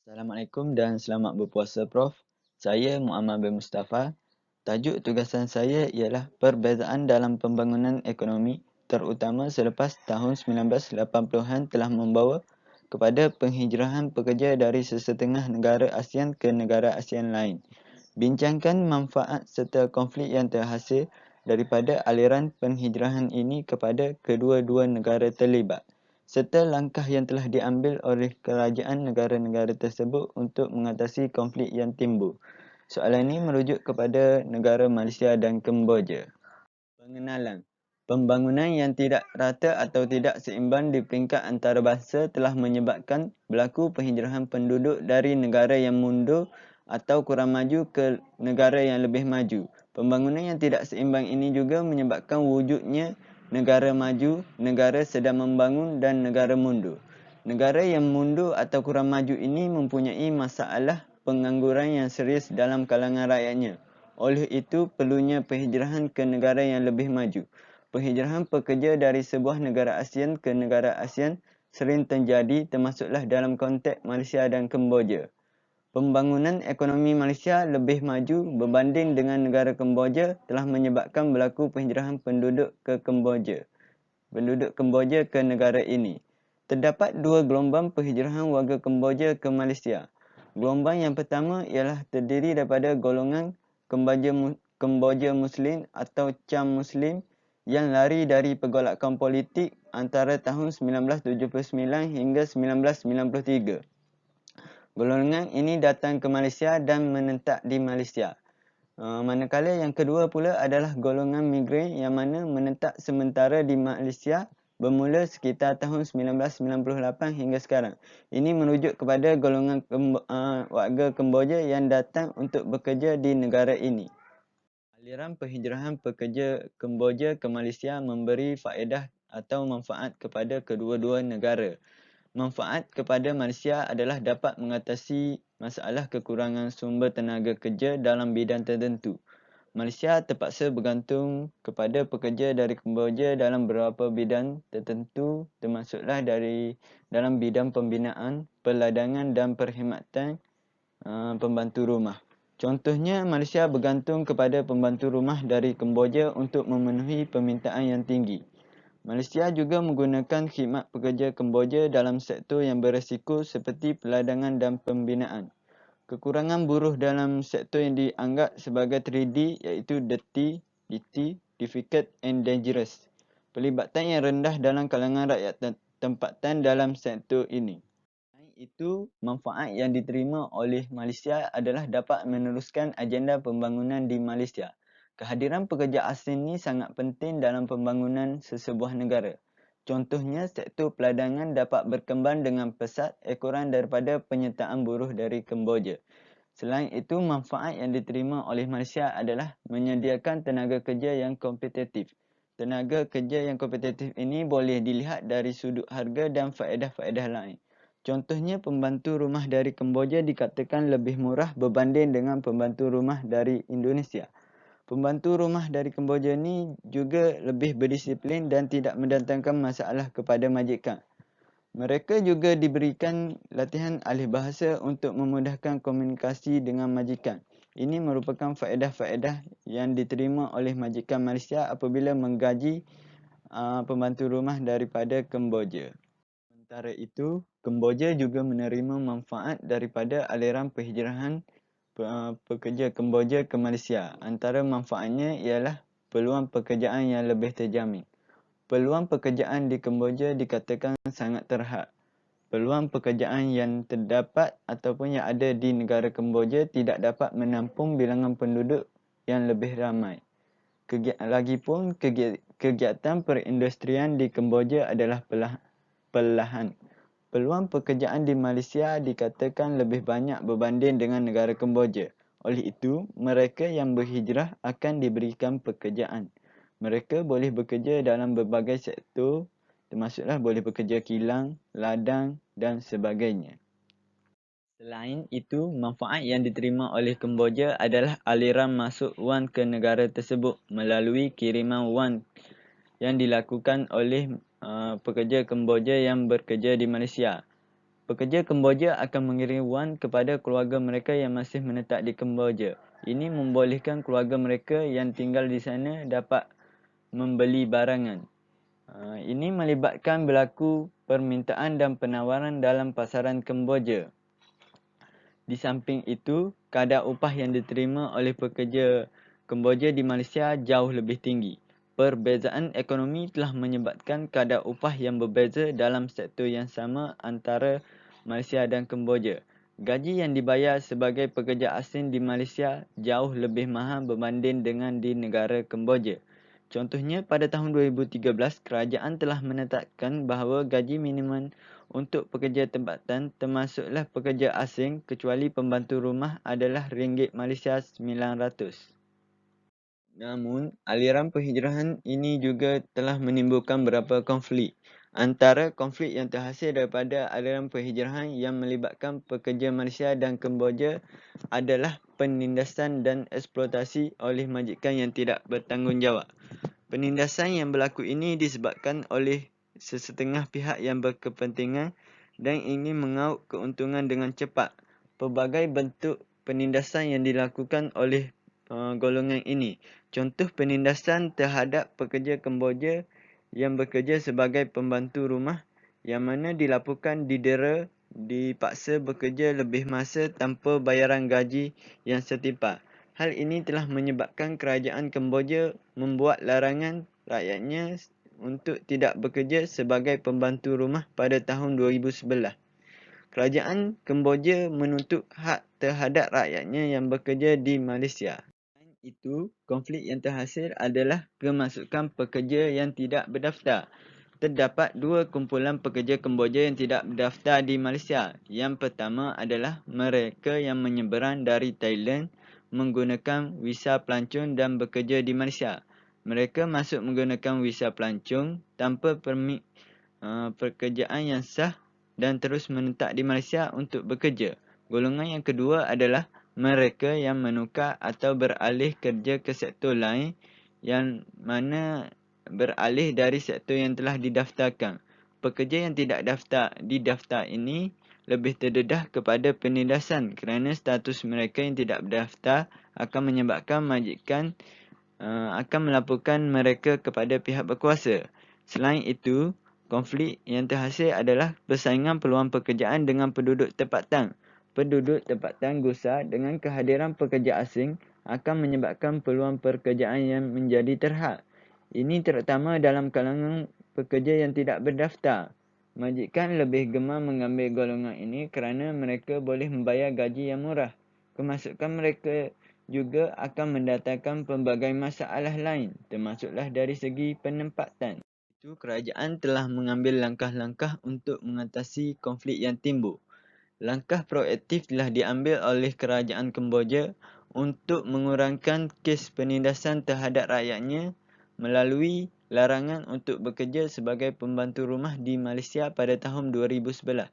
Assalamualaikum dan selamat berpuasa, Prof. Saya Muhammad bin Mustafa. Tajuk tugasan saya ialah perbezaan dalam pembangunan ekonomi terutama selepas tahun 1980-an telah membawa kepada penghijrahan pekerja dari sesetengah negara ASEAN ke negara ASEAN lain. Bincangkan manfaat serta konflik yang terhasil daripada aliran penghijrahan ini kepada kedua-dua negara terlibat, serta langkah yang telah diambil oleh kerajaan negara-negara tersebut untuk mengatasi konflik yang timbul. Soalan ini merujuk kepada negara Malaysia dan Kemboja. Pengenalan. Pembangunan yang tidak rata atau tidak seimbang di peringkat antarabangsa telah menyebabkan berlaku penghijrahan penduduk dari negara yang mundur atau kurang maju ke negara yang lebih maju. Pembangunan yang tidak seimbang ini juga menyebabkan wujudnya negara maju, negara sedang membangun dan negara mundur. Negara yang mundur atau kurang maju ini mempunyai masalah pengangguran yang serius dalam kalangan rakyatnya. Oleh itu, perlunya penghijrahan ke negara yang lebih maju. Penghijrahan pekerja dari sebuah negara ASEAN ke negara ASEAN sering terjadi termasuklah dalam konteks Malaysia dan Kemboja. Pembangunan ekonomi Malaysia lebih maju berbanding dengan negara Kemboja telah menyebabkan berlaku penghijrahan penduduk Kemboja ke negara ini. Terdapat dua gelombang penghijrahan warga Kemboja ke Malaysia. Gelombang yang pertama ialah terdiri daripada golongan Kemboja Muslim atau Cham Muslim yang lari dari pergolakan politik antara tahun 1979 hingga 1993. Golongan ini datang ke Malaysia dan menetap di Malaysia. Manakala yang kedua pula adalah golongan migran yang mana menetap sementara di Malaysia bermula sekitar tahun 1998 hingga sekarang. Ini merujuk kepada golongan warga Kemboja yang datang untuk bekerja di negara ini. Aliran penghijrahan pekerja Kemboja ke Malaysia memberi faedah atau manfaat kepada kedua-dua negara. Manfaat kepada Malaysia adalah dapat mengatasi masalah kekurangan sumber tenaga kerja dalam bidang tertentu. Malaysia terpaksa bergantung kepada pekerja dari Kemboja dalam beberapa bidang tertentu termasuklah dalam bidang pembinaan, perladangan dan perkhidmatan pembantu rumah. Contohnya, Malaysia bergantung kepada pembantu rumah dari Kemboja untuk memenuhi permintaan yang tinggi. Malaysia juga menggunakan khidmat pekerja Kemboja dalam sektor yang beresiko seperti perladangan dan pembinaan. Kekurangan buruh dalam sektor yang dianggap sebagai 3D iaitu dirty, difficult and dangerous. Pelibatan yang rendah dalam kalangan rakyat tempatan dalam sektor ini. Selain itu, manfaat yang diterima oleh Malaysia adalah dapat meneruskan agenda pembangunan di Malaysia. Kehadiran pekerja asing ini sangat penting dalam pembangunan sesebuah negara. Contohnya, sektor perladangan dapat berkembang dengan pesat ekoran daripada penyertaan buruh dari Kemboja. Selain itu, manfaat yang diterima oleh Malaysia adalah menyediakan tenaga kerja yang kompetitif. Tenaga kerja yang kompetitif ini boleh dilihat dari sudut harga dan faedah-faedah lain. Contohnya, pembantu rumah dari Kemboja dikatakan lebih murah berbanding dengan pembantu rumah dari Indonesia. Pembantu rumah dari Kemboja ini juga lebih berdisiplin dan tidak mendatangkan masalah kepada majikan. Mereka juga diberikan latihan ahli bahasa untuk memudahkan komunikasi dengan majikan. Ini merupakan faedah-faedah yang diterima oleh majikan Malaysia apabila menggaji pembantu rumah daripada Kemboja. Sementara itu, Kemboja juga menerima manfaat daripada aliran penghijrahan pekerja Kemboja ke Malaysia. Antara manfaatnya ialah peluang pekerjaan yang lebih terjamin. Peluang pekerjaan di Kemboja dikatakan sangat terhad. Peluang pekerjaan yang terdapat ataupun yang ada di negara Kemboja tidak dapat menampung bilangan penduduk yang lebih ramai. Lagipun kegiatan perindustrian di Kemboja adalah perlahan. Peluang pekerjaan di Malaysia dikatakan lebih banyak berbanding dengan negara Kemboja. Oleh itu, mereka yang berhijrah akan diberikan pekerjaan. Mereka boleh bekerja dalam berbagai sektor, termasuklah boleh bekerja kilang, ladang dan sebagainya. Selain itu, manfaat yang diterima oleh Kemboja adalah aliran masuk wang ke negara tersebut melalui kiriman wang yang dilakukan oleh pekerja Kemboja yang bekerja di Malaysia. Pekerja Kemboja akan mengirim wang kepada keluarga mereka yang masih menetap di Kemboja. Ini membolehkan keluarga mereka yang tinggal di sana dapat membeli barangan. Ini melibatkan berlaku permintaan dan penawaran dalam pasaran Kemboja. Di samping itu, kadar upah yang diterima oleh pekerja Kemboja di Malaysia jauh lebih tinggi. Perbezaan ekonomi telah menyebabkan kadar upah yang berbeza dalam sektor yang sama antara Malaysia dan Kemboja. Gaji yang dibayar sebagai pekerja asing di Malaysia jauh lebih mahal berbanding dengan di negara Kemboja. Contohnya, pada tahun 2013, kerajaan telah menetapkan bahawa gaji minimum untuk pekerja tempatan termasuklah pekerja asing kecuali pembantu rumah adalah ringgit Malaysia 900. Namun, aliran penghijrahan ini juga telah menimbulkan beberapa konflik. Antara konflik yang terhasil daripada aliran penghijrahan yang melibatkan pekerja Malaysia dan Kemboja adalah penindasan dan eksploitasi oleh majikan yang tidak bertanggungjawab. Penindasan yang berlaku ini disebabkan oleh sesetengah pihak yang berkepentingan dan ingin mengauk keuntungan dengan cepat. Pelbagai bentuk penindasan yang dilakukan oleh golongan ini. Contoh penindasan terhadap pekerja Kemboja yang bekerja sebagai pembantu rumah yang mana dilaporkan didera, dipaksa bekerja lebih masa tanpa bayaran gaji yang setimpal. Hal ini telah menyebabkan kerajaan Kemboja membuat larangan rakyatnya untuk tidak bekerja sebagai pembantu rumah pada tahun 2011. Kerajaan Kemboja menuntut hak terhadap rakyatnya yang bekerja di Malaysia. Selain itu, konflik yang terhasil adalah kemasukan pekerja yang tidak berdaftar. Terdapat dua kumpulan pekerja Kemboja yang tidak berdaftar di Malaysia. Yang pertama adalah mereka yang menyeberang dari Thailand menggunakan visa pelancong dan bekerja di Malaysia. Mereka masuk menggunakan visa pelancong tanpa permit pekerjaan yang sah dan terus menetap di Malaysia untuk bekerja. Golongan yang kedua adalah mereka yang menukar atau beralih kerja ke sektor lain yang mana beralih dari sektor yang telah didaftarkan. Pekerja yang tidak didaftar ini lebih terdedah kepada penindasan kerana status mereka yang tidak berdaftar akan menyebabkan majikan akan melaporkan mereka kepada pihak berkuasa. Selain itu, konflik yang terhasil adalah persaingan peluang pekerjaan dengan penduduk tempatan. Penduduk tempatan gusar dengan kehadiran pekerja asing akan menyebabkan peluang pekerjaan yang menjadi terhad. Ini terutama dalam kalangan pekerja yang tidak berdaftar. Majikan lebih gemar mengambil golongan ini kerana mereka boleh membayar gaji yang murah. Kemasukan mereka juga akan mendatangkan pelbagai masalah lain, termasuklah dari segi penempatan. Itu kerajaan telah mengambil langkah-langkah untuk mengatasi konflik yang timbul. Langkah proaktif telah diambil oleh kerajaan Kemboja untuk mengurangkan kes penindasan terhadap rakyatnya melalui larangan untuk bekerja sebagai pembantu rumah di Malaysia pada tahun 2011.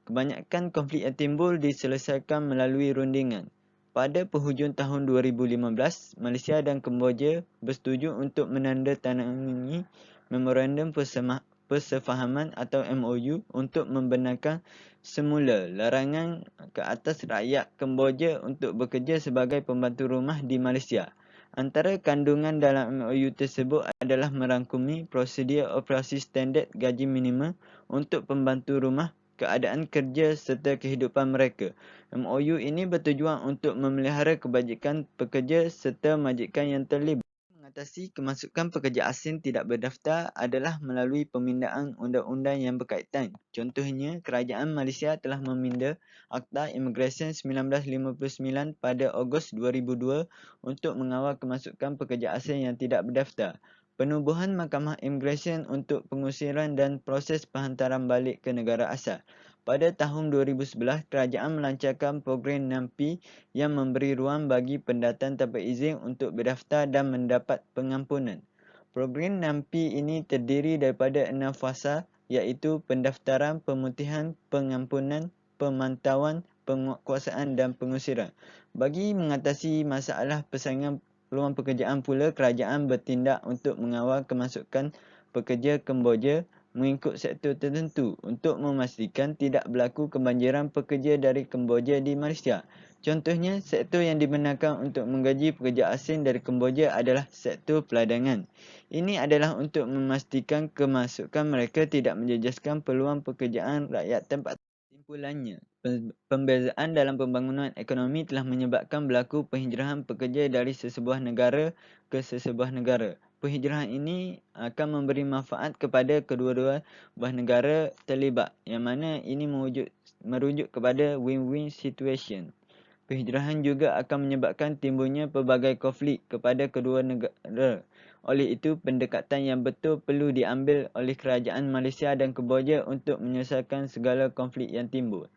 Kebanyakan konflik yang timbul diselesaikan melalui rundingan. Pada penghujung tahun 2015, Malaysia dan Kemboja bersetuju untuk menandatangani Memorandum Persefahaman atau MOU untuk membenarkan semula larangan ke atas rakyat Kemboja untuk bekerja sebagai pembantu rumah di Malaysia. Antara kandungan dalam MOU tersebut adalah merangkumi prosedur operasi standard gaji minimum untuk pembantu rumah, keadaan kerja serta kehidupan mereka. MOU ini bertujuan untuk memelihara kebajikan pekerja serta majikan yang terlibat. Mengatasi kemasukan pekerja asing tidak berdaftar adalah melalui pemindaan undang-undang yang berkaitan. Contohnya, kerajaan Malaysia telah meminda Akta Imigresen 1959 pada Ogos 2002 untuk mengawal kemasukan pekerja asing yang tidak berdaftar. Penubuhan Mahkamah Imigresen untuk pengusiran dan proses penghantaran balik ke negara asal. Pada tahun 2011, kerajaan melancarkan program NAMPI yang memberi ruang bagi pendatang tanpa izin untuk berdaftar dan mendapat pengampunan. Program NAMPI ini terdiri daripada 6 fasa iaitu pendaftaran, pemutihan, pengampunan, pemantauan, penguatkuasaan dan pengusiran. Bagi mengatasi masalah persaingan peluang pekerjaan pula, kerajaan bertindak untuk mengawal kemasukan pekerja Kemboja mengikut sektor tertentu untuk memastikan tidak berlaku kebanjiran pekerja dari Kemboja di Malaysia. Contohnya, sektor yang dibenarkan untuk menggaji pekerja asing dari Kemboja adalah sektor peladangan. Ini adalah untuk memastikan kemasukan mereka tidak menjejaskan peluang pekerjaan rakyat tempat. Kesimpulannya, pembezaan dalam pembangunan ekonomi telah menyebabkan berlaku penghijrahan pekerja dari sesebuah negara ke sesebuah negara. Penghijrahan ini akan memberi manfaat kepada kedua-dua belah negara terlibat, yang mana ini merujuk kepada win-win situation. Penghijrahan juga akan menyebabkan timbulnya pelbagai konflik kepada kedua negara. Oleh itu, pendekatan yang betul perlu diambil oleh kerajaan Malaysia dan Kemboja untuk menyelesaikan segala konflik yang timbul.